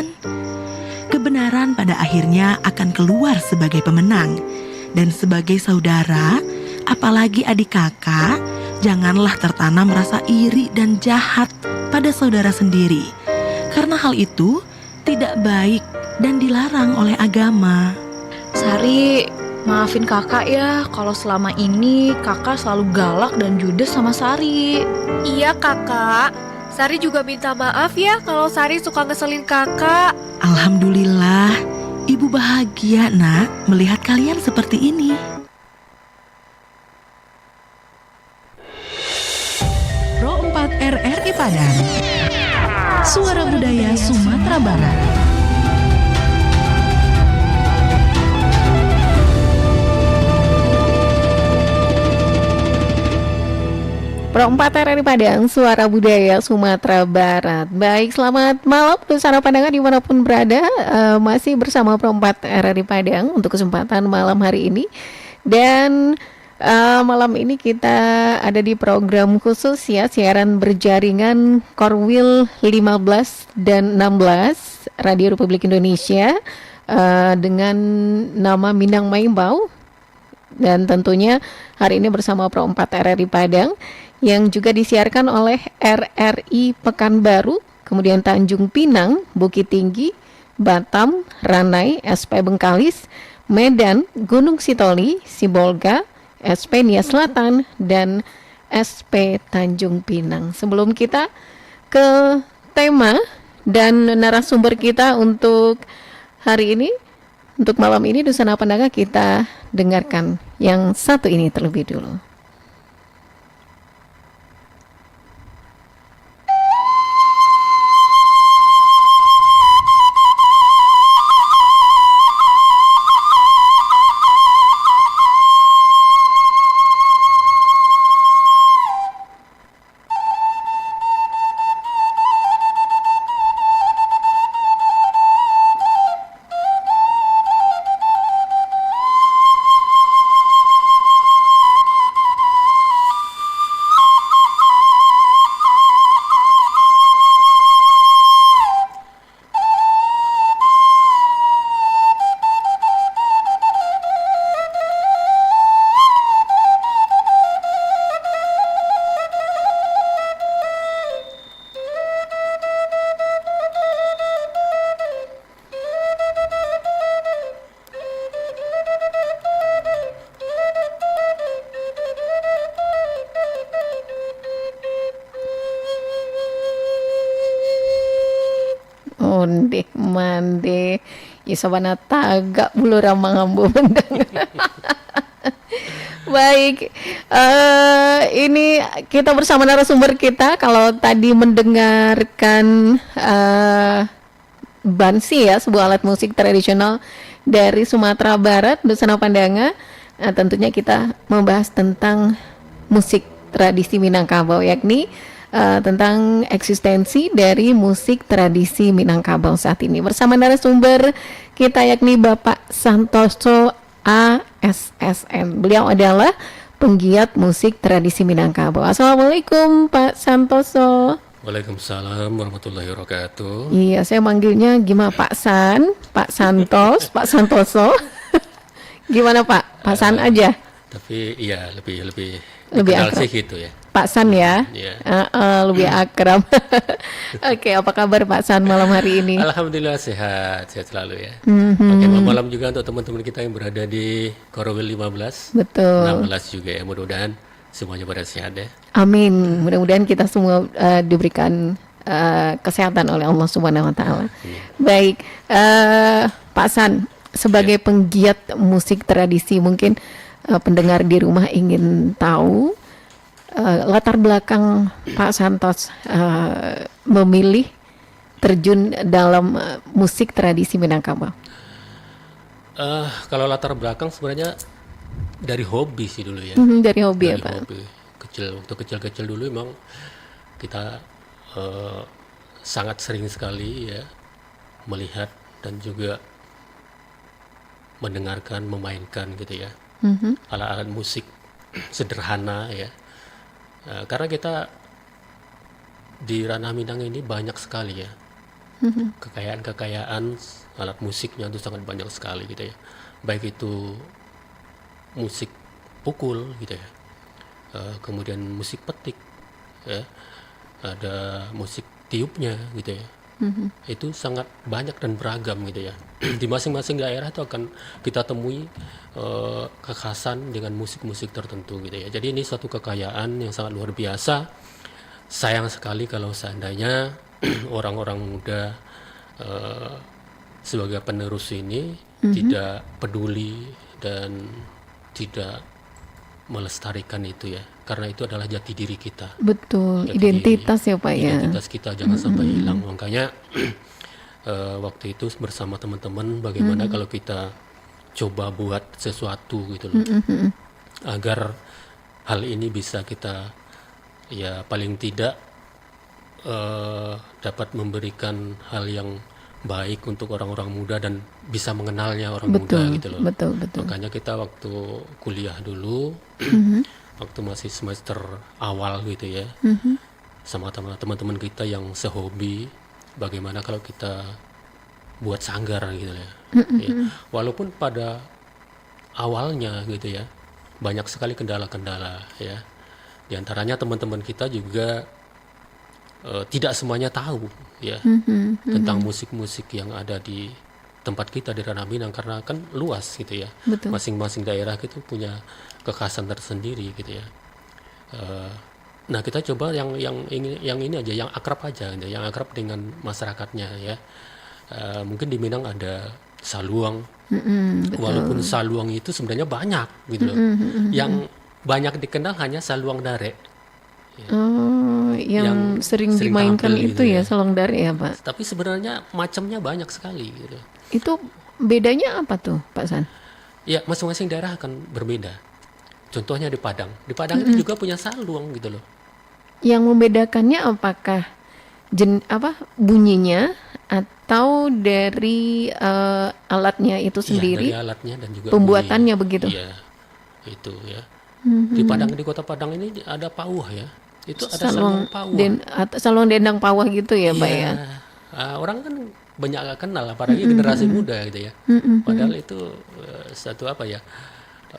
bukan? Kebenaran pada akhirnya akan keluar sebagai pemenang. Dan sebagai saudara, apalagi adik kakak, janganlah tertanam rasa iri dan jahat pada saudara sendiri. Karena hal itu tidak baik dan dilarang oleh agama. Sari, maafin kakak ya kalau selama ini kakak selalu galak dan judes sama Sari. Iya kakak, Sari juga minta maaf ya kalau Sari suka ngeselin kakak. Alhamdulillah, ibu bahagia nak melihat kalian seperti ini. Pro 4 RRI Padang, Suara Budaya Sumatera Barat. Pro 4 RRI Padang, Suara Budaya Sumatera Barat. Baik, selamat malam saudara pendengar dimanapun berada. Masih bersama Pro 4 RRI Padang untuk kesempatan malam hari ini. Dan malam ini kita ada di program khusus ya, siaran berjaringan Korwil 15 dan 16 Radio Republik Indonesia dengan nama Minang Maimbau. Dan tentunya hari ini bersama Pro 4 RRI Padang yang juga disiarkan oleh RRI Pekanbaru, kemudian Tanjung Pinang, Bukit Tinggi, Batam, Ranai, SP Bengkalis, Medan, Gunung Sitoli, Sibolga, SP Nia Selatan, dan SP Tanjung Pinang. Sebelum kita ke tema dan narasumber kita untuk hari ini, untuk malam ini, Dusana Pendaga, kita dengarkan yang satu ini terlebih dulu. Onde mande isabana tagak bulu ramang ambu mendang. Baik, ini kita bersama narasumber kita. Kalau tadi mendengarkan bansi ya, sebuah alat musik tradisional dari Sumatera Barat, Dusana Pandanga, tentunya kita membahas tentang musik tradisi Minangkabau, yakni tentang eksistensi dari musik tradisi Minangkabau saat ini. Bersama narasumber kita yakni Bapak Santoso ASSN. Beliau adalah penggiat musik tradisi Minangkabau. Assalamualaikum Pak Santoso. Waalaikumsalam warahmatullahi wabarakatuh. Iya, saya manggilnya gimana Pak San, Pak Santos, Pak Santoso. Gimana Pak? Pak San aja. Tapi iya lebih akrab sih gitu ya. Pak San ya, lebih akrab. Oke, apa kabar Pak San malam hari ini? Alhamdulillah sehat selalu ya. Mm-hmm. Oke, malam juga untuk teman-teman kita yang berada di Korwil 15, betul. 16 juga ya. Mudah-mudahan semuanya pada sehat ya. Amin. Mudah-mudahan kita semua diberikan kesehatan oleh Allah Subhanahu Wa Taala. Baik, Pak San, sebagai penggiat musik tradisi, mungkin pendengar di rumah ingin tahu latar belakang Pak Santos memilih terjun dalam musik tradisi Minangkabau. Kalau latar belakang sebenarnya dari hobi sih dulu ya. Dari hobi ya Pak. Hobi. Waktu kecil-kecil dulu memang kita sangat sering sekali ya melihat dan juga mendengarkan, memainkan gitu ya alat-alat musik sederhana ya. Karena kita di ranah Minang ini banyak sekali ya Kekayaan alat musiknya itu sangat banyak sekali gitu ya. Baik itu musik pukul gitu ya, kemudian musik petik ya, ada musik tiupnya gitu ya. Itu sangat banyak dan beragam gitu ya. Di masing-masing daerah itu akan kita temui kekhasan dengan musik-musik tertentu gitu ya. Jadi ini suatu kekayaan yang sangat luar biasa. Sayang sekali kalau seandainya orang-orang muda sebagai penerus ini tidak peduli dan tidak melestarikan itu ya, karena itu adalah jati diri kita. Betul, Jati identitas ya Pak ya. Identitas kita jangan sampai hilang. Makanya waktu itu bersama teman-teman bagaimana kalau kita coba buat sesuatu gitu loh, agar hal ini bisa kita ya paling tidak dapat memberikan hal yang baik untuk orang-orang muda dan bisa mengenalnya orang muda Betul, gitu loh. betul, betul. Makanya kita waktu kuliah dulu, waktu masih semester awal gitu ya, sama teman-teman kita yang sehobi, bagaimana kalau kita buat sanggar gitu ya. Ya. Walaupun pada awalnya gitu ya, banyak sekali kendala-kendala ya. Di antaranya teman-teman kita juga tidak semuanya tahu ya tentang musik-musik yang ada di tempat kita di Ranah Minang, karena kan luas gitu ya. Betul. Masing-masing daerah itu punya kekhasan tersendiri gitu ya. Nah kita coba yang ini aja, yang akrab aja, gitu, yang akrab dengan masyarakatnya ya. Mungkin di Minang ada saluang, walaupun saluang itu sebenarnya banyak gitu loh. Yang banyak dikenal hanya saluang dare. Ya. Oh, yang sering dimainkan tampil itu gitu ya ya. salong dare ya Pak. Tapi sebenarnya macamnya banyak sekali gitu. Itu bedanya apa tuh Pak San? Ya masing-masing daerah akan berbeda. Contohnya di Padang. Di Padang itu juga punya saluang gitu loh. Yang membedakannya apakah bunyinya atau dari alatnya itu Iya, sendiri? dari alatnya dan juga Pembuatannya bunyi. begitu? Iya, itu ya. Di Padang, di kota Padang ini ada pauh ya. Itu ada saluang pauh. Salong dendang pawah gitu ya Pak ya? Orang kan banyak gak kenal, apalagi generasi muda gitu ya. Padahal itu satu apa ya?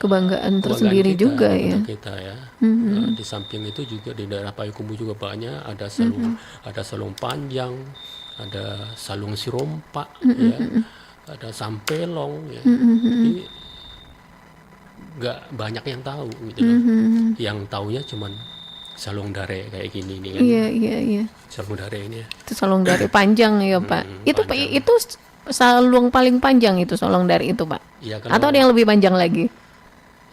Kebanggaan Kebanggaan tersendiri kita, juga ya. untuk kita ya. Di samping itu juga di daerah Payakumbuh juga banyak ada salung panjang, ada salung sirompa ya, ada sampelong ya. Jadi nggak banyak yang tahu gitu loh. Yang taunya cuman salung dare kayak gini nih kan. Iya. Salung dare ini ya. Itu salong dare panjang ya Pak. Itu Pak, panjang. itu salung paling panjang itu salong dare itu Pak. Ya, Atau ada yang lebih panjang lagi?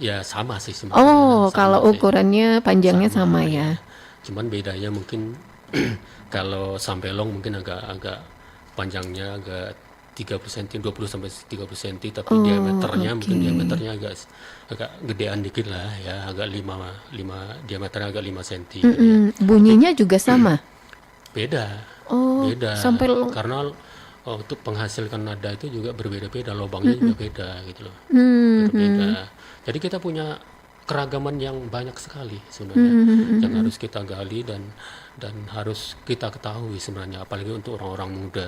ya sama sih sebenarnya. Oh, Sama kalau sih. ukurannya panjangnya sama ya. Cuman bedanya mungkin kalau sampelong mungkin agak panjangnya agak 30 cm, 20 sampai 30 cm, tapi diameternya mungkin diameternya agak gedean dikit lah ya, agak 5 diameternya agak 5 cm. Bunyinya juga sama. Beda. Oh, Beda. sampai Karena untuk penghasilkan nada itu juga berbeda-beda, lubangnya juga beda gitu loh. Berbeda. Jadi kita punya keragaman yang banyak sekali sebenarnya yang harus kita gali dan harus kita ketahui sebenarnya, apalagi untuk orang-orang muda.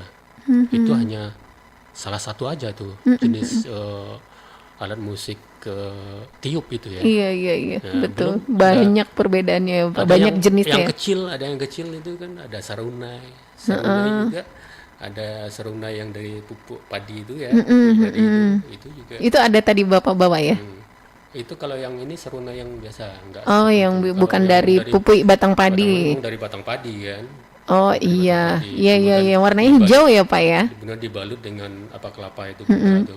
Itu hanya salah satu aja tuh jenis alat musik tiup itu ya. Iya, Ya, betul. belum Banyak perbedaannya ya, Pak. Ada Banyak yang jenisnya. kecil, ada yang kecil itu kan ada sarunai juga, ada sarunai yang dari pupuk padi itu ya, dari itu juga. Itu ada tadi Bapak bawa ya? Itu kalau yang ini sarunai yang biasa, enggak. Oh, seperti yang itu. Kalau bukan yang dari pupuk batang padi. dari batang padi kan. Oh iya, padi. iya. Warnanya hijau ya Pak ya? Benar dibalut dengan apa kelapa itu.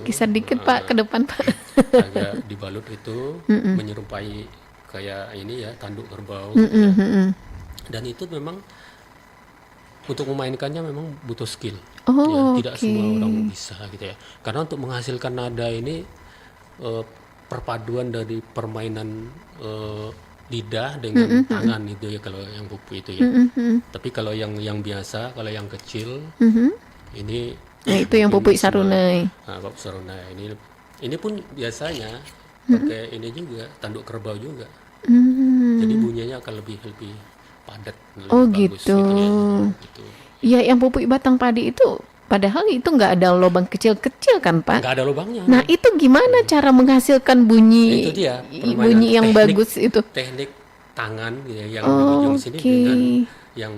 Kisah dikit Pak ke depan Pak. Agak dibalut itu menyerupai kayak ini ya, tanduk kerbau. Gitu ya. Dan itu memang untuk memainkannya memang butuh skill. Oh, Ya, tidak semua orang bisa gitu ya. Karena untuk menghasilkan nada ini perpaduan dari permainan lidah dengan tangan itu ya, kalau yang pupu itu ya. Tapi kalau yang biasa, kalau yang kecil ini Nah, itu yang pupuk sarunai. Nah, pupuk sarunai ini pun biasanya pakai ini juga, tanduk kerbau juga. Jadi bunyinya akan lebih padat, lebih Oh, bagus gitu. ya. Gitu. Iya, yang pupuk batang padi itu padahal itu nggak ada lubang kecil-kecil kan, Pak? Nggak ada lubangnya. Nah, itu gimana cara menghasilkan bunyi Itu dia, permainan bunyi yang teknik. bagus itu? Teknik tangan gitu ya, yang di Oh, ujung sini oke. dengan yang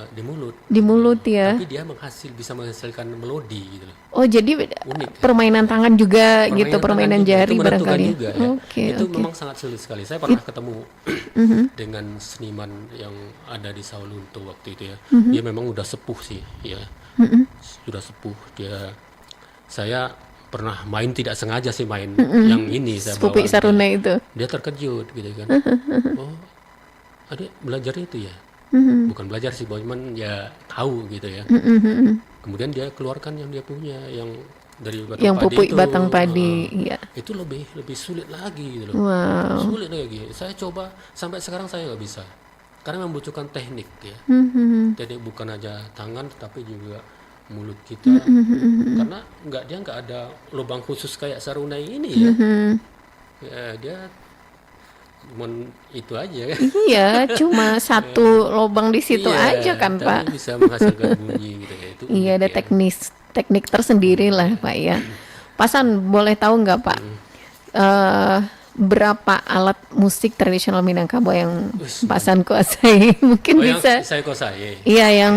di mulut. Di mulut ya. Tapi dia bisa menghasilkan melodi gitu loh. Oh, jadi Unik. permainan tangan juga gitu, permainan tangan juga, jari itu menentukan barangkali. juga ya. Oke, Itu oke. memang sangat sulit sekali. Saya pernah ketemu Mhm. dengan seniman yang ada di Saulunto waktu itu ya. Mhm. Dia memang udah sepuh sih ya. Sudah sepuh dia. Saya pernah main tidak sengaja sih main yang ini saya bawa. Pupuk saruna itu. Dia terkejut gitu kan. Oh, adik belajar itu ya? Mhm. Bukan belajar sih, cuman ya tahu gitu ya. Mhm. Kemudian dia keluarkan yang dia punya, yang dari batang Yang padi pupuk itu. batang padi, iya. Itu lebih sulit lagi gitu loh. Wow. Sulit lagi. Saya coba sampai sekarang saya nggak bisa. Karena membutuhkan teknik ya. Mhm. Teknik bukan aja tangan, tetapi juga mulut kita. Mhm. Karena dia nggak ada lubang khusus kayak sarunai ini ya. Mhm. Ya, dia cuman itu aja kan. Iya, cuma satu lubang di situ Iya, aja kan, tapi Pak. bisa menghasilkan bunyi gitu ya. Itu Iya, ada unik ya. teknik tersendiri lah, Pak ya. Pasan, boleh tahu nggak, Pak? Berapa alat musik tradisional Minangkabau yang Wih, Pak San kuasai? Mungkin Oh, yang bisa. saya kuasai. Iya, yang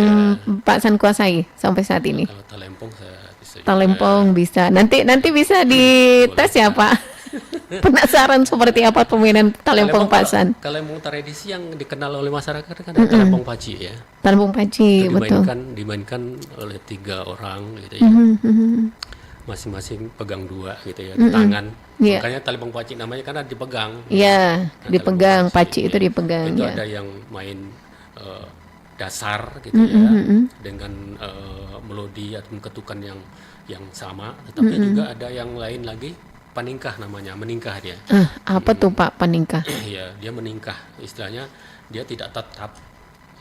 Pak San kuasai sampai saat ini. Kalau talempong saya bisa juga. Talempong bisa. Nanti bisa dites ya, Pak. Penasaran seperti apa permainan talempong Pak San? Talempong tradisi yang dikenal oleh masyarakat kan ada talempong paci ya. Talempong paci, Itu betul. dimainkan oleh 3 orang gitu ya. Mhm. Masing-masing pegang 2 gitu ya di tangan. Iya. Makanya talempong paci namanya karena dipegang. Iya, Nah, dipegang, talempong paci itu ya. dipegang Itu ya. ada yang main dasar gitu ya, dengan melodi atau ketukan yang sama, tetapi juga ada yang lain lagi, paningkah namanya, meningkah dia. Apa tuh Pak Paningkah? Ya, dia meningkah, istilahnya dia tidak tetap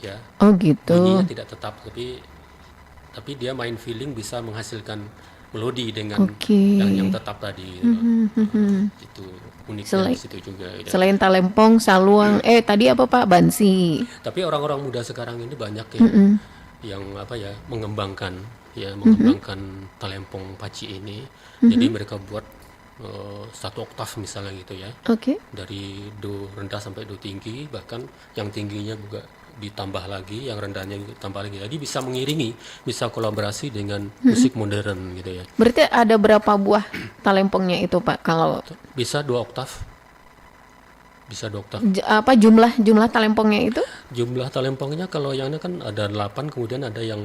ya, Oh gitu. bunyinya tidak tetap, tapi dia main feeling bisa menghasilkan melodi dengan Oke. yang tetap tadi. Itu uniknya di situ juga. Ya. Selain talempong, saluang, tadi apa Pak? Bansi. Tapi orang-orang muda sekarang ini banyak yang mengembangkan talempong paci ini. Jadi mereka buat 1 oktav misalnya gitu ya. Oke. Dari do rendah sampai do tinggi, bahkan yang tingginya juga ditambah lagi, yang rendahnya juga tambah lagi. Jadi bisa mengiringi, bisa kolaborasi dengan musik modern gitu ya. Berarti ada berapa buah talempongnya itu Pak? Kalau Bisa 2 oktav. Bisa 2 oktav. apa jumlah talempongnya itu? Jumlah talempongnya kalau yang ini kan ada 8, kemudian ada yang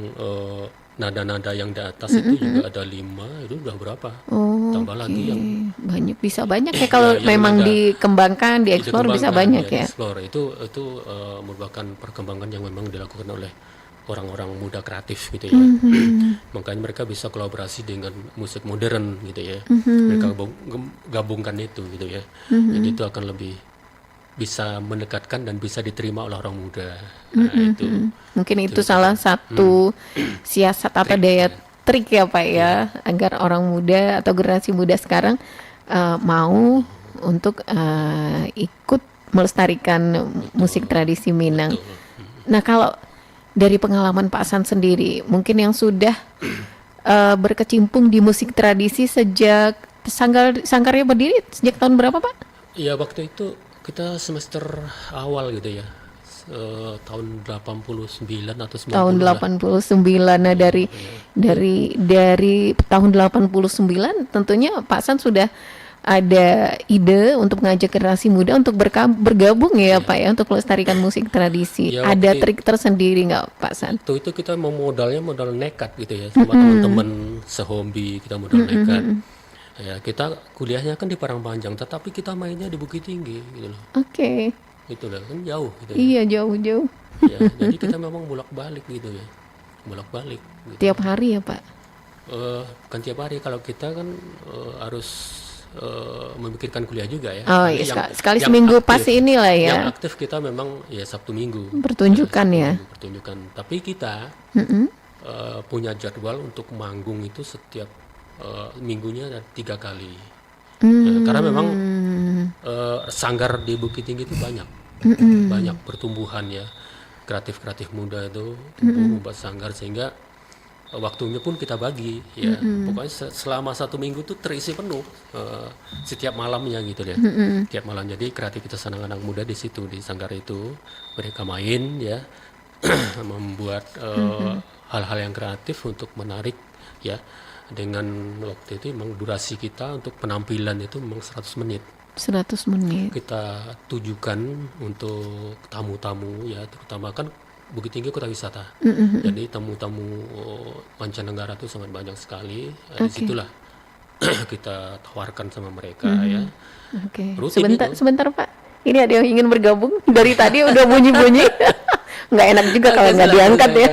nada-nada yang di atas itu juga ada 5, itu udah berapa? Oh, Tambah lagi yang bisa banyak ya kalau yang memang nada dikembangkan, dieksplor bisa dikembangkan, banyak ya. dieksplor. Itu merupakan perkembangan yang memang dilakukan oleh orang-orang muda kreatif gitu ya. Makanya mereka bisa kolaborasi dengan musik modern gitu ya. Mereka gabungkan itu gitu ya. Jadi itu akan lebih bisa mendekatkan dan bisa diterima oleh orang muda. Nah, itu Mungkin itu salah satu siasat atau daya trik ya Pak ya, agar orang muda atau generasi muda sekarang mau untuk ikut melestarikan musik tradisi Minang. Nah, kalau dari pengalaman Pak San sendiri, mungkin yang sudah berkecimpung di musik tradisi sejak Sangkarnya berdiri sejak tahun berapa Pak? ya waktu itu kita semester awal gitu ya. Tahun 89 atau 90 Tahun lah. 89. Nah, dari tahun 89 tentunya Pak San sudah ada ide untuk mengajak generasi muda untuk bergabung ya Pak ya, untuk melestarikan musik tradisi. Ya, Ada waktu trik tersendiri nggak Pak San? Waktu itu kita mau modal nekat gitu ya, sama teman-teman sehobi kita modal nekat. Ya, kita kuliahnya kan di Parangpanjang, tetapi kita mainnya di Bukit Tinggi gitu loh. Oke. Itu lah kan jauh gitu ya. Iya, jauh-jauh. Ya, jadi kita memang bolak-balik gitu ya. Bolak-balik gitu. Tiap hari ya Pak? Bukan tiap hari, kalau kita kan harus memikirkan kuliah juga ya. Oh Nanti iya, sekali seminggu aktif- pas inilah Yang ya. aktif kita memang ya Sabtu Minggu. Pertunjukan ya. Pertunjukan. Tapi kita punya jadwal untuk manggung itu setiap minggunya ada 3 kali. Nah, karena memang sanggar di Bukit Tinggi itu banyak pertumbuhan ya. kreatif muda itu tumbuh membuat sanggar, sehingga waktunya pun kita bagi ya. Pokoknya selama 1 minggu tuh terisi penuh setiap malamnya gitu ya. Tiap malam, jadi kreativitas anak-anak muda di situ, di sanggar itu mereka main ya. Membuat hal-hal yang kreatif untuk menarik ya. Dengan waktu itu memang durasi kita untuk penampilan itu memang 100 menit 100 menit. kita tujukan untuk tamu-tamu ya, terutama kan Bukit Tinggi kota wisata. Jadi tamu-tamu mancanegara itu sangat banyak sekali. Disitulah kita tawarkan sama mereka ya. Oke. Rutin Sebentar Pak. Ini ada yang ingin bergabung. Dari tadi udah bunyi-bunyi. Nggak enak juga kalau nggak diangkat ya.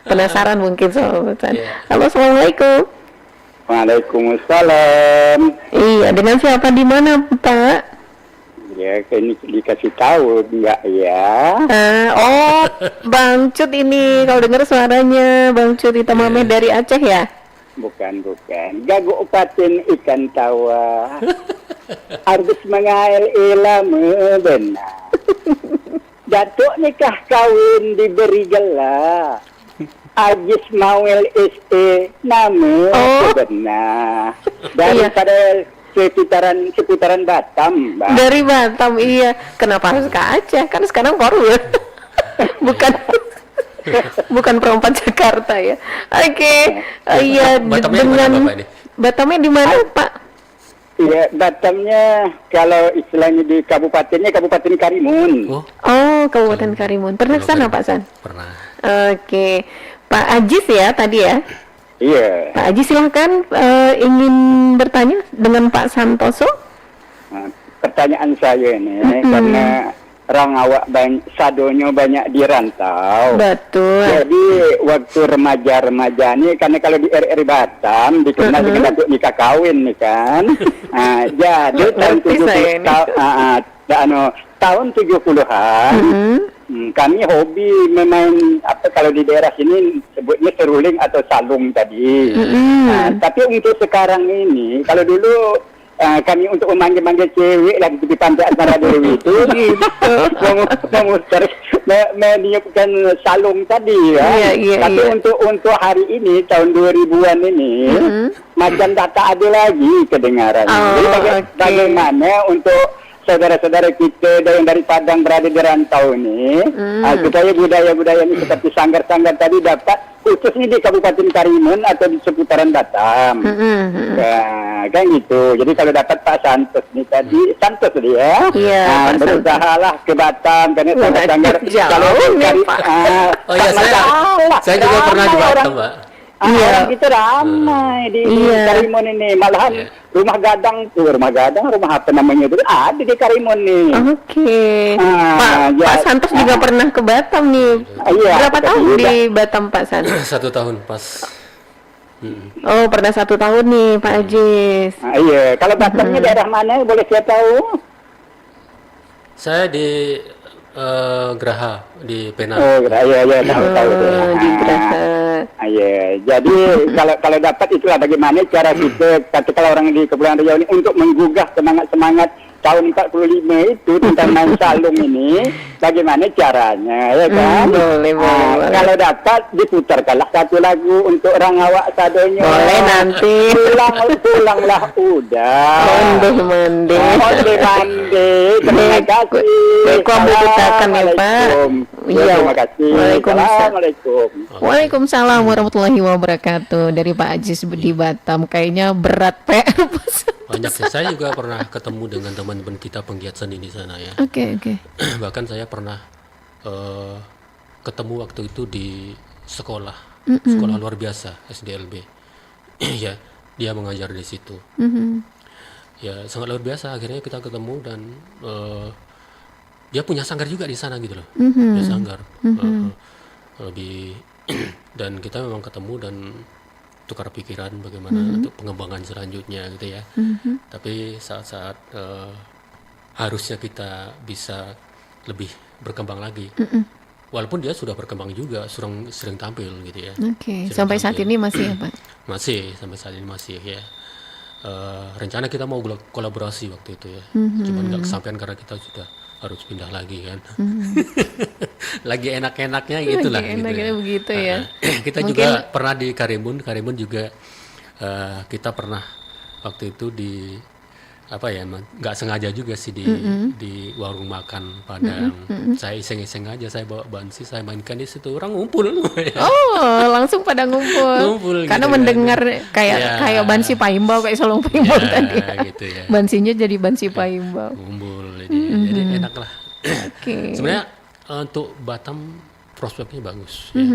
Penasaran mungkin sama Pak. Halo, Assalamualaikum. Waalaikumsalam. Iya, dengan siapa di mana Pak? Ya, ini dikasih tahu enggak ya? Oh, Bang Cut ini, kalau dengar suaranya Bang Cut Hitam Ahmed dari Aceh ya? Bukan. Gagu upatin ikan tawa. Harus mengail ilmu benar. Datuk nikah kawin diberi gelar. Ajis mawil nama benar. Daripada seputaran Batam, Mbak. Dari Batam, iya. Kenapa harus ke Aceh? Kan sekarang baru ya. bukan perempat Jakarta ya. Oke. Iya, Batamnya dengan di mana, Bapak, ini? Batamnya di mana, Pak? Iya, Batamnya kalau istilahnya di kabupatennya Kabupaten Karimun. Oh, Kabupaten Karimun. Pernah ke sana, Pak San? Pernah. Oke. Pak Ajis ya tadi ya? Iya. Pak Ajis silahkan ingin bertanya dengan Pak Santoso. Nah, pertanyaan saya ini karena orang awak sadonyo banyak di rantau. Betul. Jadi waktu remaja ini karena kalau di RRI Batam dikenal dengan datuk nikah kawin nih kan. Jadi tahun 70-an kami hobi memain kalau di daerah sini sebutnya seruling atau salung tadi. Tapi untuk sekarang ini kalau dulu kami untuk memanggil cewek lagi di pantai Asmara Dewi itu memutar meniupkan salung tadi ya. Tapi untuk hari ini tahun 2000-an ini macam tak ada lagi kedengaran. Jadi bagaimana untuk saudara-saudara kita yang dari Padang berada di rantau ini supaya budaya-budaya ini seperti sanggar-sanggar tadi dapat khususnya di Kabupaten Karimun atau di seputaran Batam. Kan gitu. Jadi kalau dapat Pak Santos nih tadi, Santos dia berusahalah ke Batam karena sanggar-sanggar kalau Oh iya, saya juga pernah di Batam, Pak. Orang kita ramai di Karimun ini, malahan rumah gadang, rumah apa namanya itu ada di Karimun nih. Oke. Pak Santos juga pernah ke Batam nih. Berapa tahun di Batam Pak Santos? 1 tahun pas. Oh, pernah 1 tahun nih Pak Ajis. Iya, kalau Batamnya daerah mana boleh saya tahu? Saya di Geraha di Penang. Oh, iya, tahu. Di Geraha. Iya, jadi kalau dapat itulah bagaimana cara kita kalau orang di Kepulauan Riau ini untuk menggugah semangat tahun 45 itu tentang main salung ini, bagaimana caranya ya kan? Boleh. Kalau dapat diputarkanlah satu lagu untuk orang awak sadonyo. Boleh nanti. Pulanglah udah. Mandi. Terima kasih. Kamu putarkan ya Pak. Iya, terima kasih. Assalamualaikum. Waalaikumsalam warahmatullahi wabarakatuh. Dari Pak Ajis di Batam, kayaknya berat PR. Banyak sih. Saya juga pernah ketemu dengan teman-teman kita penggiat seni di sana ya. Oke. Bahkan saya pernah ketemu waktu itu di sekolah luar biasa SDLB. Ya, dia mengajar di situ. Ya, sangat luar biasa. Akhirnya kita ketemu dan dia punya sanggar juga di sana gitu loh. Dia sanggar. Dan kita memang ketemu dan tukar pikiran bagaimana untuk pengembangan selanjutnya gitu ya. Tapi saat-saat harusnya kita bisa lebih berkembang lagi. Walaupun dia sudah berkembang juga, sering tampil gitu ya. Oke. Sampai saat ini masih ya Pak? Masih, sampai saat ini masih ya. Rencana kita mau kolaborasi waktu itu ya. Cuman nggak kesampaian karena kita sudah harus pindah lagi kan. Lagi enak-enaknya gitulah. Lagi enaknya begitu ya. Kita juga pernah di Karimun juga kita pernah waktu itu di nggak sengaja juga sih di warung makan Padang. Saya iseng-iseng aja, saya bawa bansi, saya mainkan di situ, orang ngumpul. Oh, langsung pada ngumpul. Karena gitu mendengar kan. kayak bansi Paimbau, kayak Solong Paimbau tadi. Gitu ya. Bansinya jadi bansi Paimbau. Ngumpul, jadi enak lah. Oke. Sebenarnya untuk Batam prospeknya bagus. Ya.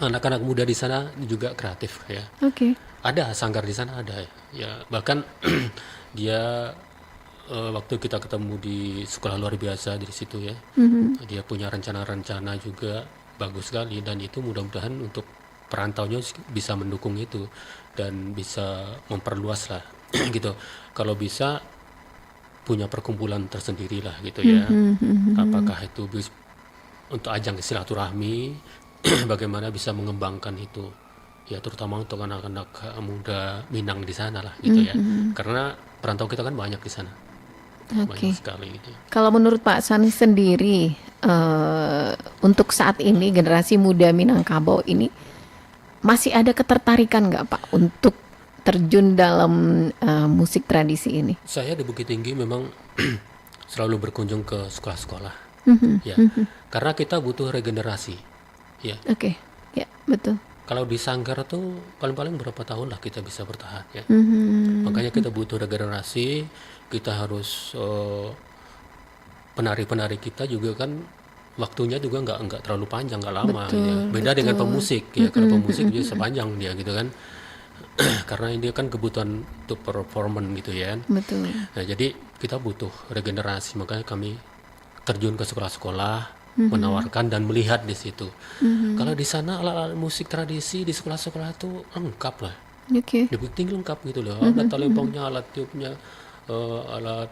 Anak-anak muda di sana juga kreatif ya. Oke. Ada sanggar di sana ada ya. Bahkan dia waktu kita ketemu di sekolah luar biasa di situ ya, dia punya rencana-rencana juga bagus sekali, dan itu mudah-mudahan untuk perantaunya bisa mendukung itu dan bisa memperluas lah gitu. Kalau bisa punya perkumpulan tersendiri lah gitu ya. Apakah itu untuk ajang silaturahmi, bagaimana bisa mengembangkan itu ya, terutama untuk anak-anak muda Minang di sana lah gitu ya. Karena perantau kita kan banyak di sana. Oke. Banyak sekali gitu. Kalau menurut Pak San sendiri, untuk saat ini generasi muda Minangkabau ini masih ada ketertarikan nggak Pak untuk terjun dalam musik tradisi ini? Saya di Bukit Tinggi memang selalu berkunjung ke sekolah-sekolah, ya, karena kita butuh regenerasi, ya. Oke, ya betul. Kalau di Sanggar tuh paling-paling berapa tahun lah kita bisa bertahan, ya. Makanya kita butuh regenerasi. Kita harus penari-penari kita juga kan waktunya juga nggak terlalu panjang, nggak lama. Betul, Ya. Beda betul. dengan pemusik, ya. Kalau pemusik dia sepanjang dia gitu kan. Karena ini kan kebutuhan untuk performan gitu ya. Betul. Nah, jadi kita butuh regenerasi, makanya kami terjun ke sekolah-sekolah, menawarkan dan melihat di situ. Kalau di sana alat-alat musik tradisi di sekolah-sekolah itu lengkap lah. Oke. Di Bukit Tinggi lengkap gitu loh. Alat talempongnya, alat tiupnya, alat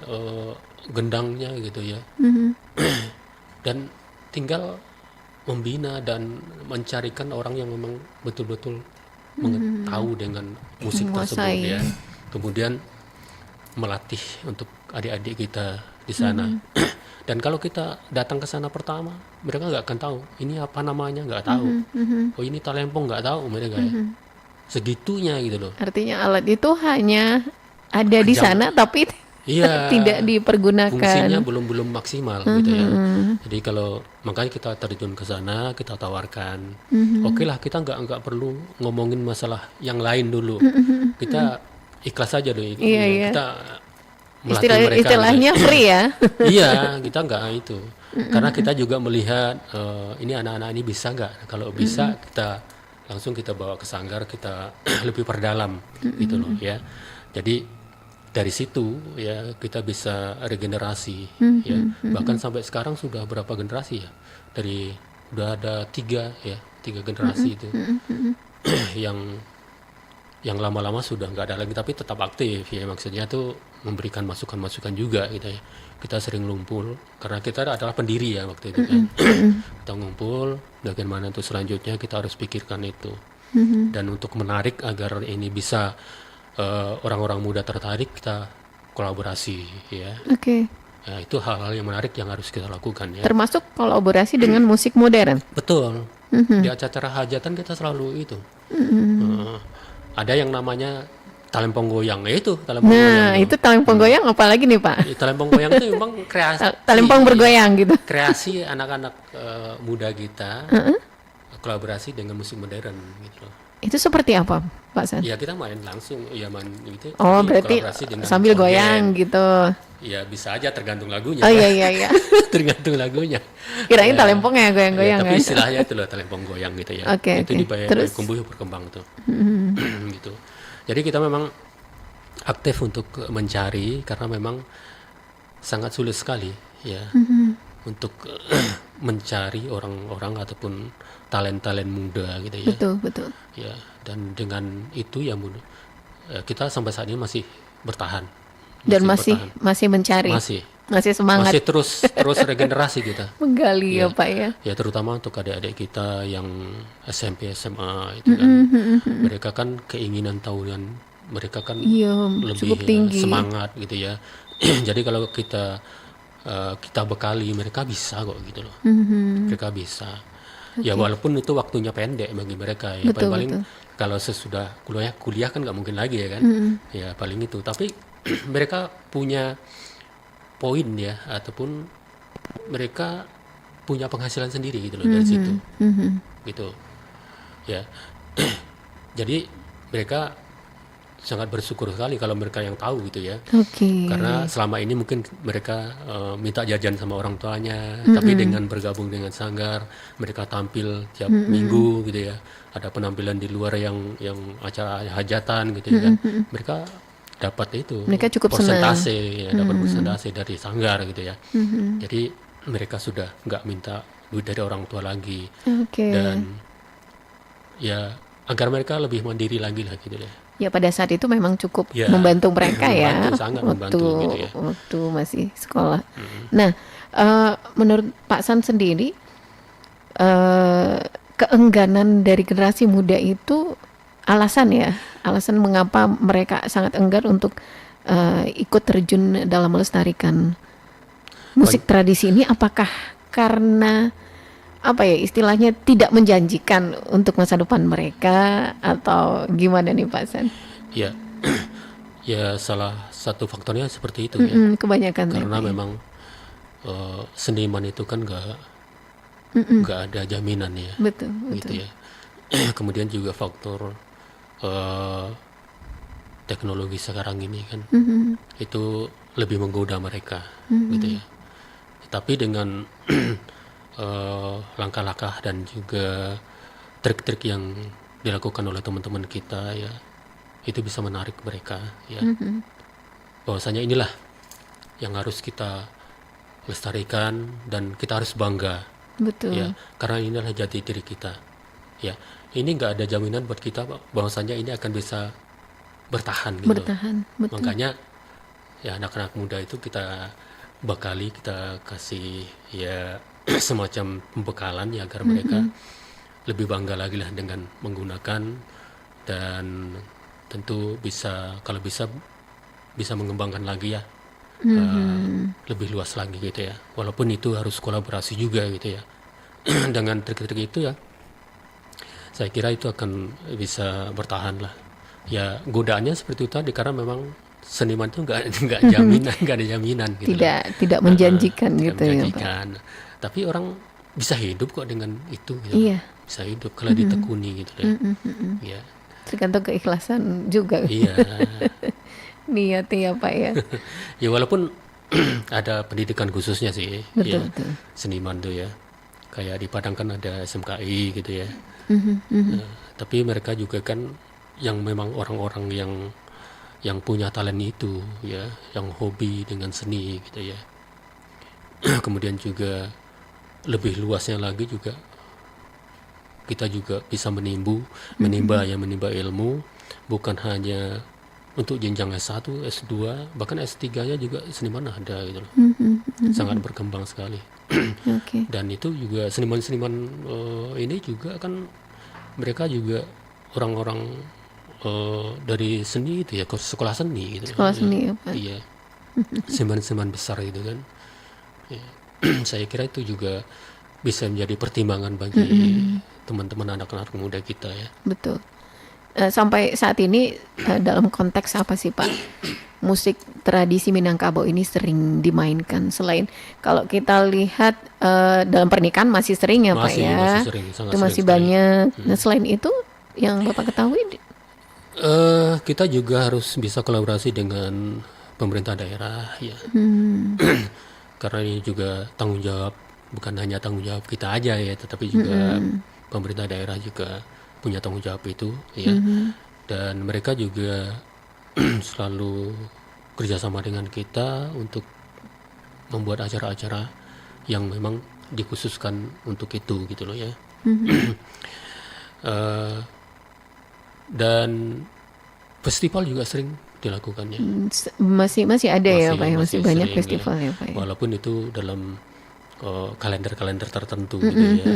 gendangnya gitu ya. Dan tinggal membina dan mencarikan orang yang memang betul-betul tahu dengan musik tersebut Menguasai. ya. Kemudian melatih untuk adik-adik kita di sana. Dan kalau kita datang ke sana pertama, mereka nggak akan tahu ini apa namanya, nggak tahu. Oh ini talempong, nggak tahu mereka ya. Segitunya gitu loh. Artinya alat itu hanya ada di sana tapi Iya. tidak dipergunakan. Fungsinya belum maksimal gitu ya. Jadi kalau makanya kita terjun ke sana, kita tawarkan. Oke lah, kita nggak perlu ngomongin masalah yang lain dulu. Kita ikhlas aja dulu. Iya, iya. Kita melatih mereka. Istilahnya free ya. Iya, kita nggak itu. Karena kita juga melihat ini anak-anak ini bisa nggak. Kalau bisa kita langsung kita bawa ke Sanggar, kita lebih perdalam gitu loh ya. Jadi dari situ ya kita bisa regenerasi ya. Bahkan sampai sekarang sudah berapa generasi ya, udah ada tiga generasi itu yang lama-lama sudah nggak ada lagi tapi tetap aktif ya, maksudnya tuh memberikan masukan-masukan juga gitu ya. Kita sering ngumpul karena kita adalah pendiri ya waktu itu kan. Kita ngumpul bagaimana tuh selanjutnya kita harus pikirkan itu. Dan untuk menarik agar ini bisa orang-orang muda tertarik, kita kolaborasi ya. Oke. Ya, itu hal-hal yang menarik yang harus kita lakukan ya. Termasuk kolaborasi dengan musik modern. Betul. Di acara hajatan kita selalu itu. Ada yang namanya talempong goyang, itu talempong goyang. Nah, itu talempong goyang apalagi nih, Pak? Talempong goyang itu memang kreasi. Talempong bergoyang gitu. Kreasi anak-anak muda kita. Kolaborasi dengan musik modern gitu loh. Itu seperti apa, Pak San? Ya kita main langsung, ya main gitu. Oh, Tapi berarti kolaborasi dengan sambil organ. goyang gitu. Ya bisa aja tergantung lagunya. Oh iya. Tergantung lagunya. Kirain Ya. talempong ya goyang-goyang Ya, tapi kan. istilahnya itu loh talempong goyang gitu ya. Oke, Itu oke. di Terus? Kumbuh berkembang tuh. Gitu. Jadi kita memang aktif untuk mencari karena memang sangat sulit sekali ya untuk mencari orang-orang ataupun talent-talent muda gitu ya. Betul. Ya, dan dengan itu ya kita sampai saat ini masih bertahan. Dan masih mencari. Masih semangat Masih terus regenerasi kita. menggali ya, Ya. Pak ya. Ya terutama untuk adik-adik kita yang SMP, SMA itu kan. Mereka kan keinginan tahunan mereka kan Iya, lebih cukup tinggi. semangat gitu ya. Jadi kalau kita kita bekali, mereka bisa kok gitu loh. Mereka bisa. Ya Oke. walaupun itu waktunya pendek bagi mereka ya. Betul, Paling betul. kalau sesudah kuliah kan nggak mungkin lagi ya kan. Ya paling itu. Tapi mereka punya poin ya, ataupun mereka punya penghasilan sendiri gitu loh dari situ. Gitu. Ya. Jadi mereka sangat bersyukur sekali kalau mereka yang tahu gitu ya. Oke. Karena selama ini mungkin mereka minta jajan sama orang tuanya, tapi dengan bergabung dengan sanggar, mereka tampil tiap minggu gitu ya. Ada penampilan di luar yang acara hajatan gitu ya kan. Mereka dapat itu Mereka cukup persentase, ya, dapat persentase dari sanggar gitu ya. Jadi mereka sudah nggak minta duit dari orang tua lagi, Oke. dan ya agar mereka lebih mandiri lagi lah gitu ya. Ya pada saat itu memang cukup Ya, membantu mereka ya, membantu, sangat membantu gitu ya. waktu masih sekolah. Nah, menurut Pak San sendiri, keengganan dari generasi muda itu alasan mengapa mereka sangat enggan untuk ikut terjun dalam melestarikan musik tradisi ini, apakah karena apa ya istilahnya tidak menjanjikan untuk masa depan mereka atau gimana nih Pak San? Ya, ya salah satu faktornya seperti itu ya. Kebanyakan Karena mereka, ya. memang seniman itu kan nggak ada jaminan ya, Betul, gitu betul. ya. Kemudian juga faktor teknologi sekarang ini kan itu lebih menggoda mereka, gitu ya. Tapi dengan langkah-langkah dan juga trik-trik yang dilakukan oleh teman-teman kita ya, itu bisa menarik mereka ya. Bahwasanya inilah yang harus kita lestarikan dan kita harus bangga Betul. ya, karena inilah jati diri kita ya. Ini nggak ada jaminan buat kita bahwasanya ini akan bisa bertahan gitu. Bertahan, betul. Makanya ya anak-anak muda itu kita bekali, kita kasih ya semacam pembekalan ya agar mereka lebih bangga lagi lah dengan menggunakan, dan tentu bisa kalau bisa mengembangkan lagi ya, lebih luas lagi gitu ya. Walaupun itu harus kolaborasi juga gitu ya. Dengan trik-trik itu ya, saya kira itu akan bisa bertahan lah. Ya godaannya seperti itu tadi, karena memang seniman itu nggak jaminan, nggak ada jaminan gitu. Tidak menjanjikan Tidak gitu ya Pak. menjanjikan. Tapi orang bisa hidup kok dengan itu gitu. Iya. Bisa hidup kalau ditekuni gitu deh. Ya. Tergantung keikhlasan juga. Iya. Niatnya Pak ya. Ya walaupun ada pendidikan khususnya sih Betul, ya, betul. seniman tuh ya. Kayak di Padang kan ada SMKI gitu ya. Nah, tapi mereka juga kan yang memang orang-orang yang punya talent itu ya, yang hobi dengan seni gitu ya. Kemudian juga lebih luasnya lagi juga kita juga bisa menimba ilmu, bukan hanya untuk jenjang S1, S2, bahkan S3-nya juga seniman ada gitu loh. Sangat berkembang sekali. Oke. Dan itu juga seniman-seniman ini juga kan mereka juga orang-orang dari seni itu ya, sekolah seni gitu. Sekolah seni ya Pak. Iya. Seniman-seniman besar gitu kan. Ya. Saya kira itu juga bisa menjadi pertimbangan bagi teman-teman anak-anak muda kita ya. Betul. Sampai saat ini dalam konteks apa sih Pak? Musik tradisi Minangkabau ini sering dimainkan, selain kalau kita lihat dalam pernikahan masih sering ya Pak ya. Masih sering, sangat Itu masih sering sekali. banyak. Nah, selain itu yang Bapak ketahui Kita juga harus bisa kolaborasi dengan pemerintah daerah ya. Karena ini juga tanggung jawab, bukan hanya tanggung jawab kita aja ya, tetapi juga pemerintah daerah juga punya tanggung jawab itu ya. Dan mereka juga selalu kerjasama dengan kita untuk membuat acara-acara yang memang dikhususkan untuk itu gitu loh ya. Dan festival juga sering dilakukannya. masih ada ya Pak ya, masih banyak sering, festival ya Pak ya. Walaupun itu dalam kalender-kalender tertentu gitu ya.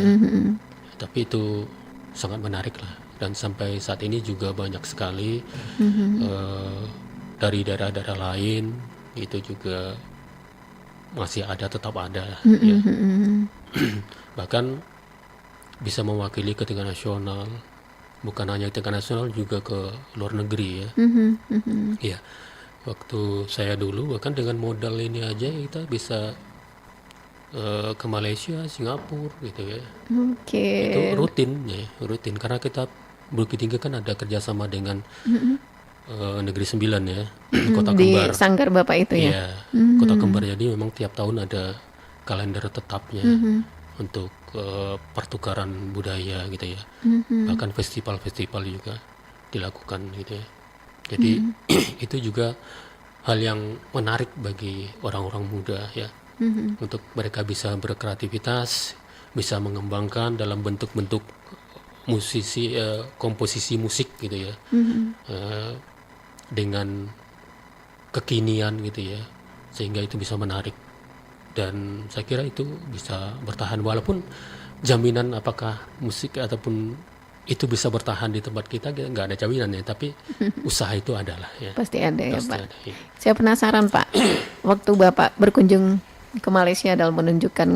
Tapi itu sangat menarik lah. Dan sampai saat ini juga banyak sekali dari daerah-daerah lain itu juga masih ada, tetap ada Mhm, ya. mhm. Bahkan bisa mewakili ke tingkat nasional, bukan hanya tingkat nasional, juga ke luar negeri ya. Mhm, mhm. Iya, waktu saya dulu bahkan dengan modal ini aja kita bisa ke Malaysia, Singapura gitu ya. Oke. Itu rutin ya, rutin karena kita Bukit Tinggi kan ada kerjasama dengan Negeri Sembilan ya, Kota Di Kembar. sanggar Bapak itu ya? Iya, Kota Kembar. Jadi memang tiap tahun ada kalender tetapnya untuk pertukaran budaya gitu ya. Bahkan festival-festival juga dilakukan gitu ya. Jadi itu juga hal yang menarik bagi orang-orang muda ya, untuk mereka bisa berkreativitas, bisa mengembangkan dalam bentuk-bentuk musisi, komposisi musik gitu ya, dengan kekinian gitu ya, sehingga itu bisa menarik. Dan saya kira itu bisa bertahan, walaupun jaminan apakah musik ataupun itu bisa bertahan di tempat kita nggak ada jaminan ya, tapi usaha itu adalah ya. Pasti ada ya Pasti Pak. ada, ya. Saya penasaran Pak, waktu Bapak berkunjung ke Malaysia dalam menunjukkan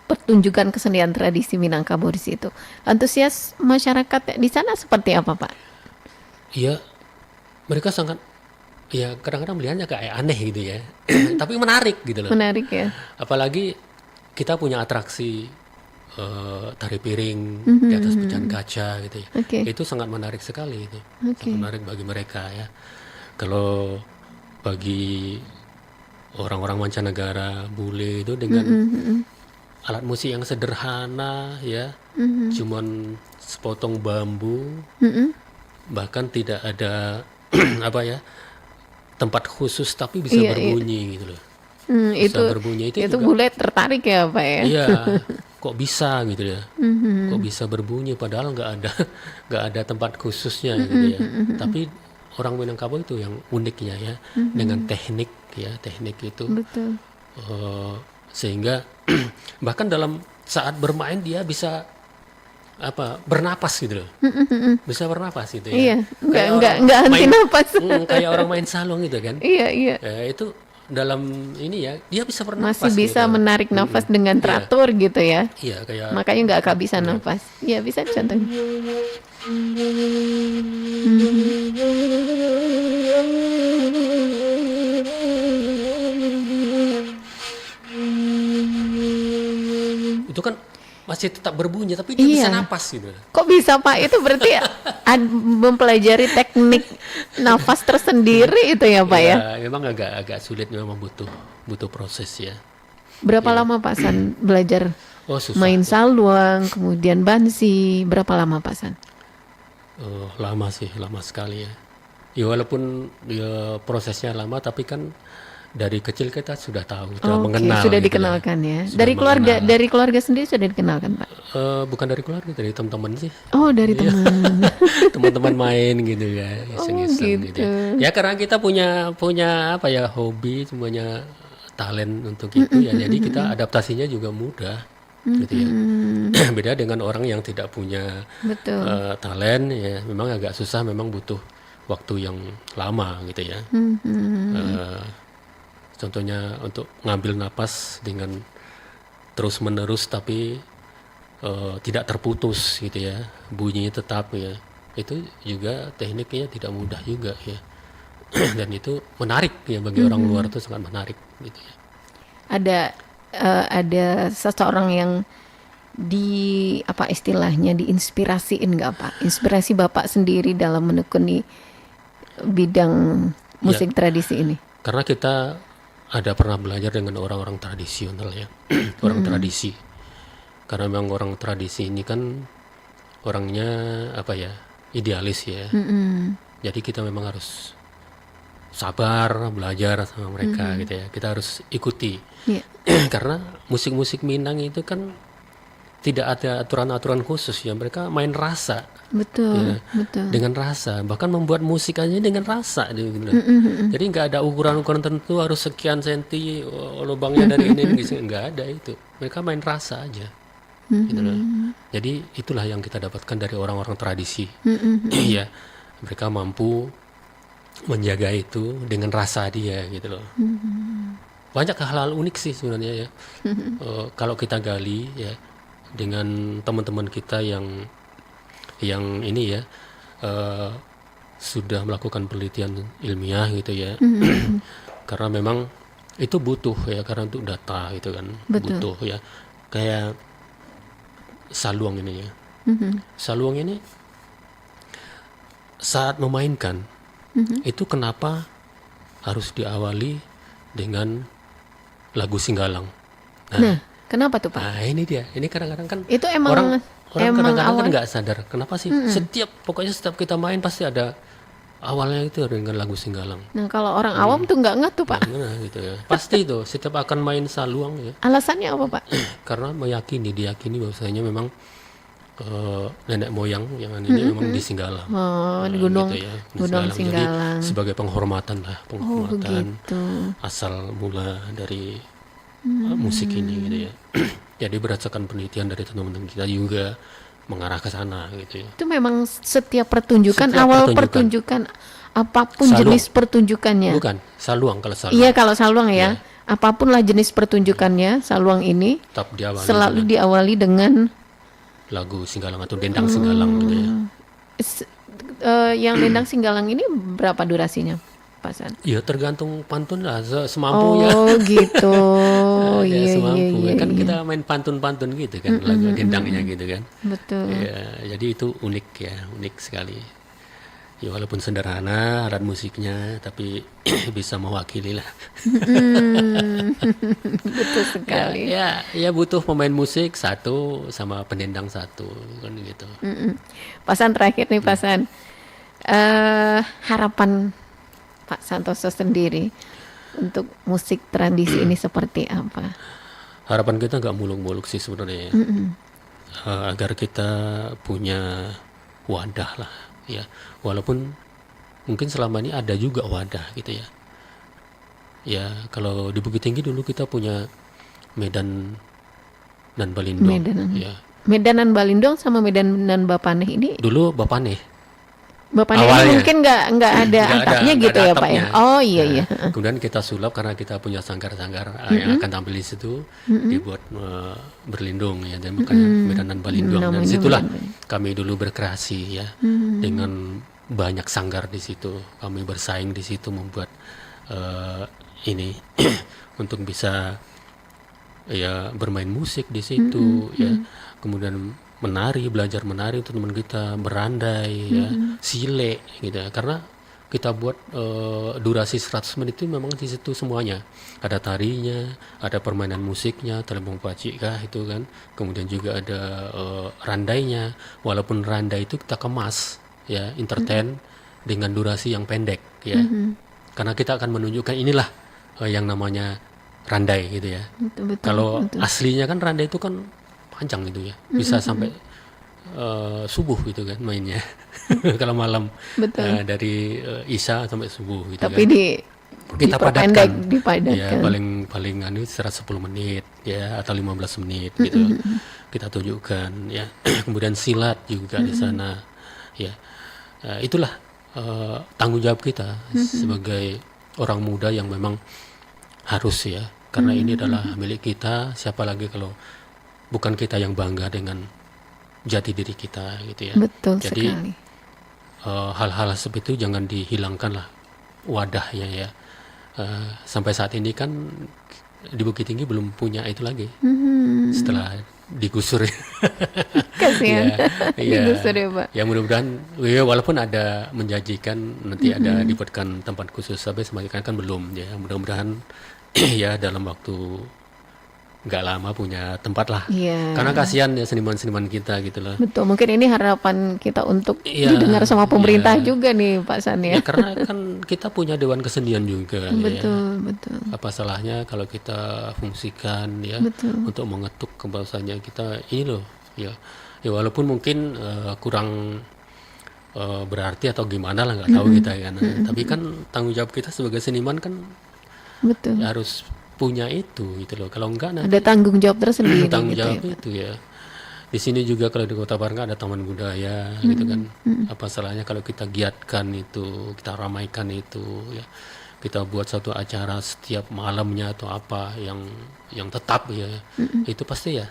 pertunjukan kesenian tradisi Minangkabau di situ, antusias masyarakat di sana seperti apa Pak? Iya, mereka sangat, ya kadang-kadang melihatnya kayak aneh gitu ya, tapi menarik gitu loh. Menarik ya? Apalagi kita punya atraksi tari piring di atas pecahan kaca gitu ya. Oke. Itu sangat menarik sekali itu. Oke. Sangat menarik bagi mereka ya. Kalau bagi orang-orang mancanegara, bule itu dengan alat musik yang sederhana ya, cuman sepotong bambu, bahkan tidak ada apa ya, tempat khusus, tapi bisa Iya, iya. berbunyi gitu loh. Bisa Itu berbunyi itu juga. bule tertarik ya Pak ya? Iya, kok bisa gitu ya? Kok bisa berbunyi padahal nggak ada tempat khususnya gitu ya. Tapi orang Minangkabau itu yang uniknya ya, dengan teknik ya, teknik itu Betul. sehingga bahkan dalam saat bermain dia bisa bernapas gitu loh. Bisa bernapas gitu ya. Iya, Kayak nggak orang henti napas. kayak orang main salong gitu kan. Iya, iya. Itu dalam ini ya, dia bisa bernapas Masih bisa gitu. menarik nafas dengan Iya. teratur gitu ya. Iya, kayak Makanya nggak kehabisan nafas. Iya, bisa contohnya. itu kan masih tetap berbunyi tapi dia bisa Iya. napas gitu. Kok bisa Pak? Itu berarti mempelajari teknik nafas tersendiri itu ya Pak ya? Memang agak sulit, memang butuh proses ya. Berapa lama Pak San belajar Oh, susah. main saluang, kemudian bansi? Berapa lama Pak San? Lama sih, lama sekali ya. Ya walaupun ya, prosesnya lama, tapi kan dari kecil kita sudah tahu, sudah Oke, mengenal. sudah gitu dikenalkan ya. Sudah Dari mengenal. keluarga sendiri sudah dikenalkan Pak? Bukan dari keluarga, dari teman-teman sih. Oh, dari Iya. teman. Teman-teman main gitu ya, iseng-iseng gitu. gitu. Ya karena kita punya apa ya, hobi, semuanya talent untuk itu ya. Jadi kita adaptasinya juga mudah gitu ya. Beda dengan orang yang tidak punya Betul. talent ya, memang agak susah, memang butuh waktu yang lama gitu ya. Contohnya untuk ngambil napas dengan terus menerus tapi tidak terputus gitu ya, bunyinya tetap ya, itu juga tekniknya tidak mudah juga ya. Dan itu menarik ya, bagi orang luar itu sangat menarik gitu ya. Ada seseorang yang apa istilahnya diinspirasiin nggak Pak? Inspirasi Bapak sendiri dalam menekuni bidang musik tradisi ini? Karena kita ada pernah belajar dengan orang-orang tradisional ya, orang tradisi. Karena memang orang tradisi ini kan orangnya apa ya, idealis ya. Jadi kita memang harus sabar belajar sama mereka gitu ya. Kita harus ikuti. Iya. Karena musik-musik Minang itu kan tidak ada aturan-aturan khusus ya. Mereka main rasa. Betul, Ya, betul. dengan rasa, bahkan membuat musik aja dengan rasa gitu. Jadi nggak ada ukuran-ukuran tertentu harus sekian senti lubangnya dari ini gitu, nggak ada itu. Mereka main rasa aja gitu loh. Jadi itulah yang kita dapatkan dari orang-orang tradisi. Ya, mereka mampu menjaga itu dengan rasa dia gitu loh. banyak hal-hal unik sih sebenarnya ya. Kalau kita gali ya dengan teman-teman kita yang ini ya sudah melakukan penelitian ilmiah gitu ya. Karena memang itu butuh ya, karena untuk data gitu kan. Betul. Butuh ya. Kayak Saluang ini ya. Saluang ini saat memainkan itu kenapa harus diawali dengan lagu Singgalang. Nah, kenapa tuh Pak? Nah ini dia, ini kadang-kadang kan Itu emang orang kadang-kadang kan awal- nggak sadar kenapa sih pokoknya setiap kita main pasti ada awalnya itu dengan lagu Singgalang. Nah, kalau orang awam tuh nggak tuh Pak. Nah, gitu ya. Pasti itu setiap akan main Saluang ya, Alasannya apa Pak? karena diyakini bahwasanya memang nenek moyang yang ini memang di Singgalang. Oh, di gunung, gitu ya, di Gunung Jadi Singgalang. sebagai penghormatan lah, Oh, penghormatan begitu. asal mula dari musik ini gitu ya. Jadi berdasarkan penelitian dari teman-teman kita juga mengarah ke sana gitu ya. Itu memang setiap pertunjukan, Setiap awal pertunjukan. apapun Saluang. jenis pertunjukannya. Bukan Saluang, kalau Saluang Iya, kalau saluang Iya. ya. Apapun lah jenis pertunjukannya, saluang ini tetap diawali selalu dengan diawali dengan lagu Singgalang atau dendang Singgalang gitu ya. s- yang dendang Singgalang ini berapa durasinya, Pak San? Ya tergantung pantun lah, semampu ya. Oh, gitu. Ya, Iya, iya, semampu. iya, Kan iya. kita main pantun-pantun gitu kan, lagu dendangnya gitu kan. Betul. Ya, jadi itu unik ya, unik sekali. Ya walaupun sederhana alat musiknya, tapi bisa mewakili lah. Betul sekali. Ya butuh pemain musik satu sama pendendang satu kan gitu. Pak San, terakhir nih Pak San. Harapan Pak Santoso sendiri untuk musik tradisi ini seperti apa? Harapan kita nggak muluk-muluk sih sebenarnya ya. Agar kita punya wadah lah ya, walaupun mungkin selama ini ada juga wadah gitu ya. Ya kalau di Bukit Tinggi dulu kita punya Medan dan Balindong Medan. ya. Medanan Balindong sama Medanan Bapaneh ini, Dulu Bapaneh Bapaneh ini Awalnya. mungkin nggak ada Nggak ada- atapnya nggak gitu ada ya Pak ya? atapnya. Oh iya Nah, iya. Kemudian kita sulap karena kita punya sanggar-sanggar yang akan tampil di situ, dibuat berlindung ya, dan makanya Medan dan Balindong. Dan Namanya disitulah Medan. kami dulu berkreasi ya, dengan banyak sanggar di situ. Kami bersaing di situ membuat ini untuk bisa ya bermain musik di situ ya, kemudian belajar menari untuk teman kita, berandai ya, sile gitu ya. Karena kita buat durasi 100 menit itu memang di situ semuanya. Ada tarinya, ada permainan musiknya, telempong pacik kah itu kan. Kemudian juga ada randainya. Walaupun randai itu kita kemas ya, entertain dengan durasi yang pendek ya. Karena kita akan menunjukkan inilah yang namanya randai gitu ya. Betul, Kalau betul. aslinya kan randai itu kan panjang gitu ya, bisa sampai subuh gitu kan mainnya. Kalau malam Betul. dari Isya sampai subuh gitu Tapi kan. Kita diperpendek, padatkan. dipadatkan. Ya paling anu 10 menit ya atau 15 menit gitu. Kita tunjukkan ya. Kemudian silat juga di sana ya. Itulah tanggung jawab kita sebagai orang muda yang memang harus ya, karena ini adalah milik kita. Siapa lagi kalau bukan kita yang bangga dengan jati diri kita gitu ya. Betul Jadi sekali. hal-hal seperti itu jangan dihilangkan lah wadahnya ya. Sampai saat ini kan di Bukit Tinggi belum punya itu lagi setelah digusur. Kasihan. Iya. Digusur ya Pak. Ya mudah-mudahan ya, walaupun ada menjanjikan nanti ada dibuatkan tempat khusus, tapi semakin kan belum ya. Mudah-mudahan ya dalam waktu nggak lama punya tempat lah. Iya. Karena kasihan ya seniman-seniman kita gitu loh. Betul, mungkin ini harapan kita untuk Iya, didengar sama pemerintah iya. juga nih Pak San ya. Ya karena kan kita punya Dewan Kesenian juga ya. Betul, betul. Apa salahnya kalau kita fungsikan ya Betul. untuk mengetuk bahwasanya kita ini loh ya. Ya walaupun mungkin kurang berarti atau gimana lah, nggak tahu kita kan. Tapi kan tanggung jawab kita sebagai seniman kan Betul. ya harus punya itu gitu loh. Kalau enggak nanti Ada tanggung jawab tersendiri tanggung gitu jawab ya, Pak. itu ya. Di sini juga kalau di Kota Bangka ada taman budaya gitu kan. Apa salahnya kalau kita giatkan itu, kita ramaikan itu ya. kita buat satu acara setiap malamnya atau apa yang tetap ya, itu pasti ya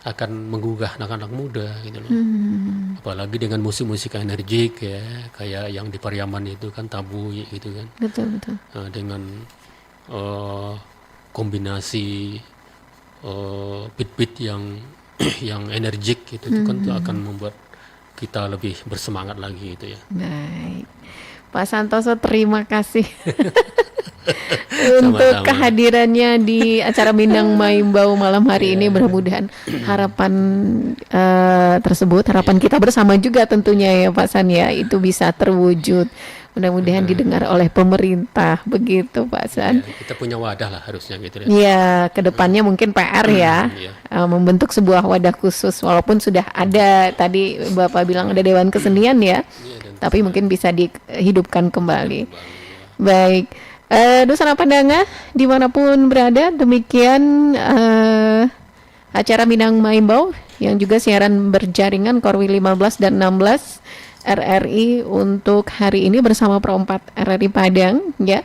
akan menggugah anak-anak muda gitu loh. Apalagi dengan musik-musik energik ya, kayak yang di Pariaman itu kan Tabu gitu kan. Betul. Nah, dengan kombinasi beat-beat yang yang energik gitu, itu kan tuh akan membuat kita lebih bersemangat lagi gitu ya. Baik, Pak Santoso, terima kasih untuk Sama-sama. kehadirannya di acara Minang Maimbau malam hari ini. Mudah-mudahan harapan tersebut, harapan kita bersama juga tentunya ya Pak San ya, itu bisa terwujud. Mudah-mudahan didengar oleh pemerintah, begitu Pak San. Ya, kita punya wadah lah harusnya gitu ya. Ya, kedepannya mungkin PR ya, membentuk sebuah wadah khusus. Walaupun sudah ada, tadi Bapak bilang ada Dewan Kesenian ya, tapi mungkin bisa dihidupkan kembali. Baik, Dusana Pandangan dimanapun berada, demikian acara Minang Maimbau yang juga siaran berjaringan Korwil 15 dan 16 RRI untuk hari ini bersama Pro 4 RRI Padang ya,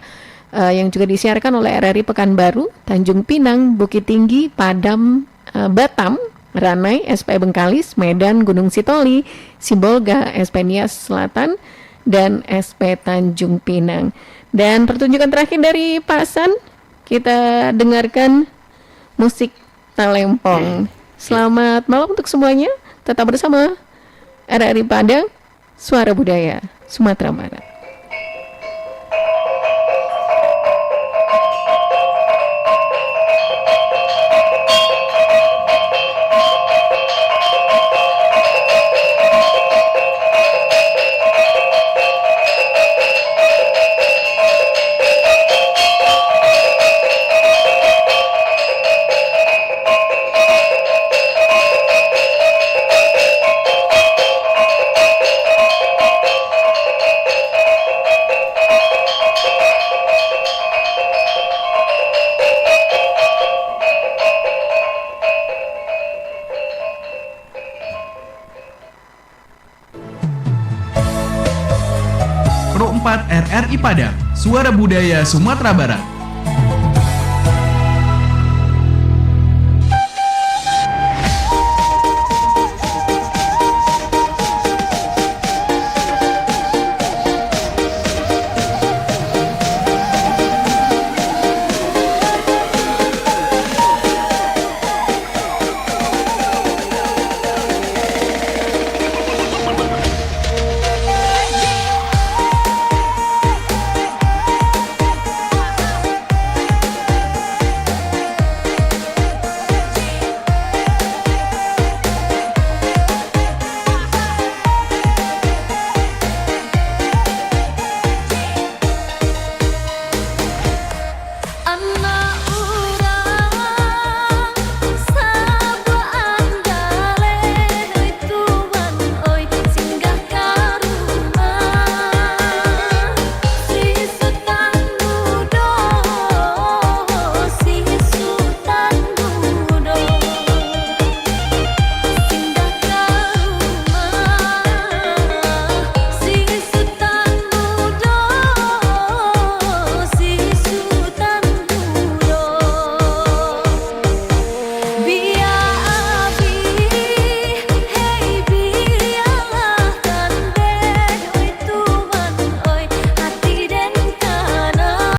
yang juga disiarkan oleh RRI Pekanbaru, Tanjung Pinang, Bukit Tinggi, Padam, Batam, Ranai, SP Bengkalis, Medan, Gunung Sitoli, Sibolga, SP Nias Selatan, dan SP Tanjung Pinang. Dan pertunjukan terakhir dari Pak San, kita dengarkan musik Talempong. Selamat malam untuk semuanya, tetap bersama RRI Padang, Suara Budaya Sumatera Barat. Pro 4 RRI Padang, Suara Budaya Sumatera Barat.